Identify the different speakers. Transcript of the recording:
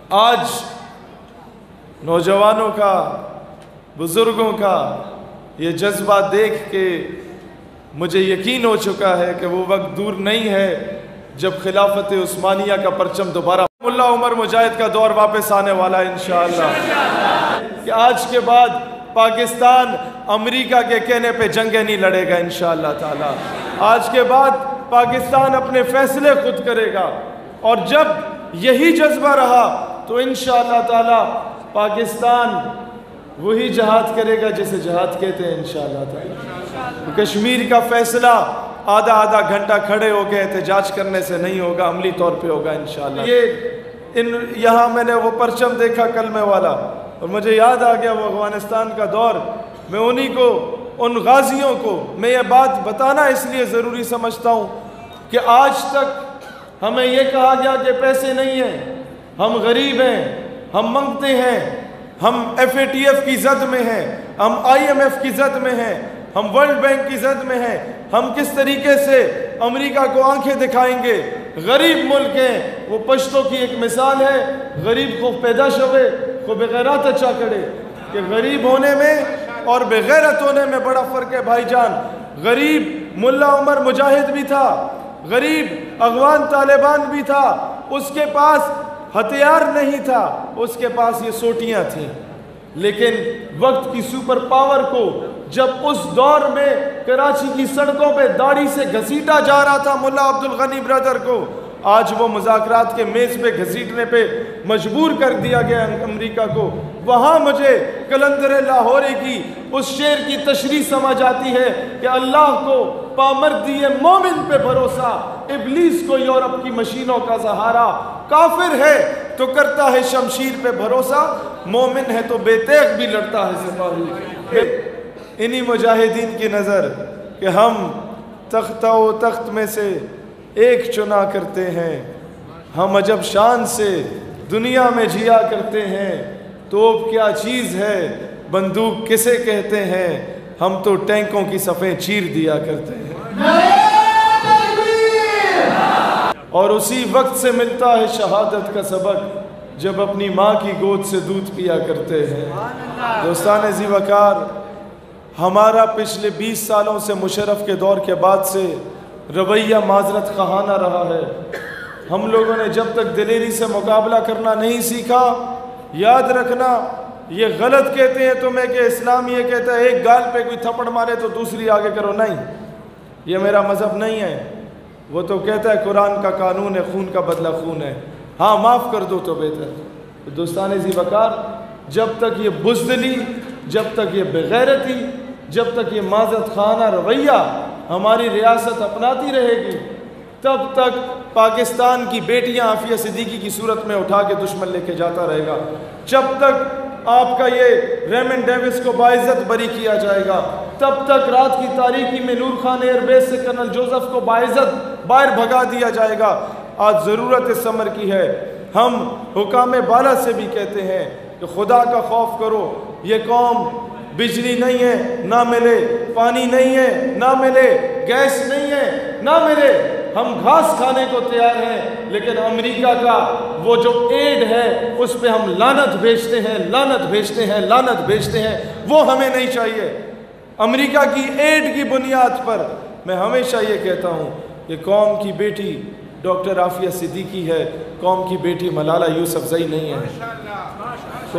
Speaker 1: آج نوجوانوں کا، بزرگوں کا یہ جذبہ دیکھ کے مجھے یقین ہو چکا ہے کہ وہ وقت دور نہیں ہے جب خلافت عثمانیہ کا پرچم دوبارہ ملا عمر مجاہد کا دور واپس آنے والا ہے انشاءاللہ، کہ آج کے بعد پاکستان امریکہ کے کہنے پہ جنگیں نہیں لڑے گا انشاءاللہ تعالی۔ آج کے بعد پاکستان اپنے فیصلے خود کرے گا، اور جب یہی جذبہ رہا تو انشاءاللہ تعالی پاکستان وہی جہاد کرے گا جسے جہاد کہتے ہیں انشاءاللہ تعالی۔ کشمیر کا فیصلہ آدھا گھنٹہ کھڑے ہو کے احتجاج کرنے سے نہیں ہوگا، عملی طور پہ ہوگا انشاءاللہ۔ یہاں میں نے وہ پرچم دیکھا کلمے والا، اور مجھے یاد آ گیا وہ افغانستان کا دور۔ میں انہی کو، ان غازیوں کو میں یہ بات بتانا اس لیے ضروری سمجھتا ہوں کہ آج تک ہمیں یہ کہا گیا کہ پیسے نہیں ہیں، ہم غریب ہیں، ہم منگتے ہیں، ہم FATF کی زد میں ہیں، ہم IMF کی زد میں ہیں، ہم ورلڈ بینک کی زد میں ہیں، ہم کس طریقے سے امریکہ کو آنکھیں دکھائیں گے۔ غریب ملک ہیں، وہ پشتوں کی ایک مثال ہے، غریب کو پیدا شوے کو بغیرات اچھا کرے، کہ غریب ہونے میں اور بغیرت ہونے میں بڑا فرق ہے بھائی جان۔ غریب ملا عمر مجاہد بھی تھا، غریب افغان طالبان بھی تھا، اس کے پاس ہتھیار نہیں تھا، اس کے پاس یہ سوٹیاں تھیں، لیکن وقت کی سپر پاور کو جب اس دور میں کراچی کی سڑکوں پہ داڑھی سے گھسیٹا جا رہا تھا ملا عبدالغنی برادر کو، آج وہ مذاکرات کے میز پہ گھسیٹنے پہ مجبور کر دیا گیا امریکہ کو۔ وہاں مجھے قلندر لاہوری کی اس شعر کی تشریح سمجھ آتی ہے کہ اللہ کو پامردی مومن پہ بھروسہ، ابلیس کو یورپ کی مشینوں کا سہارا، کافر ہے تو کرتا ہے شمشیر پہ بھروسہ، مومن ہے تو بے تیغ بھی لڑتا ہے سپاہی۔ انہی مجاہدین کی نظر کہ ہم تختہ و تخت میں سے ایک چنا کرتے ہیں، ہم عجب شان سے دنیا میں جیا کرتے ہیں، توپ کیا چیز ہے، بندوق کسے کہتے ہیں، ہم تو ٹینکوں کی صفیں چیر دیا کرتے ہیں۔ اور اسی وقت سے ملتا ہے شہادت کا سبق جب اپنی ماں کی گود سے دودھ پیا کرتے ہیں۔ دوستان ذی وقار، ہمارا پچھلے 20 سالوں سے مشرف کے دور کے بعد سے رویہ معذرت خواہانہ رہا ہے۔ ہم لوگوں نے جب تک دلیری سے مقابلہ کرنا نہیں سیکھا، یاد رکھنا یہ غلط کہتے ہیں تمہیں کہ اسلام یہ کہتا ہے ایک گال پہ کوئی تھپڑ مارے تو دوسری آگے کرو، نہیں، یہ میرا مذہب نہیں ہے۔ وہ تو کہتا ہے قرآن کا قانون ہے، خون کا بدلہ خون ہے، ہاں معاف کر دو تو بہتر۔ دوستان ذی وقار، جب تک یہ بزدلی، جب تک یہ بغیرتی، جب تک یہ معذرت خواہانہ رویہ ہماری ریاست اپناتی رہے گی، تب تک پاکستان کی بیٹیاں عافیہ صدیقی کی صورت میں اٹھا کے دشمن لے کے جاتا رہے گا، جب تک آپ کا یہ ریمنڈ ڈیوس کو باعزت بری کیا جائے گا، تب تک رات کی تاریکی میں نور خان ایئر بیس سے کرنل جوزف کو باعزت باہر بھگا دیا جائے گا۔ آج ضرورت اس امر کی ہے، ہم حکام بالا سے بھی کہتے ہیں کہ خدا کا خوف کرو، یہ قوم بجلی نہیں ہے نہ ملے، پانی نہیں ہے نہ ملے، گیس نہیں ہے نہ ملے، ہم گھاس کھانے کو تیار ہیں، لیکن امریکہ کا وہ جو ایڈ ہے اس پہ ہم لعنت بھیجتے ہیں، لعنت بھیجتے ہیں، لعنت بھیجتے ہیں، وہ ہمیں نہیں چاہیے۔ امریکہ کی ایڈ کی بنیاد پر میں ہمیشہ یہ کہتا ہوں کہ قوم کی بیٹی ڈاکٹر عافیہ صدیقی ہے، قوم کی بیٹی ملالہ یوسفزئی نہیں ہے۔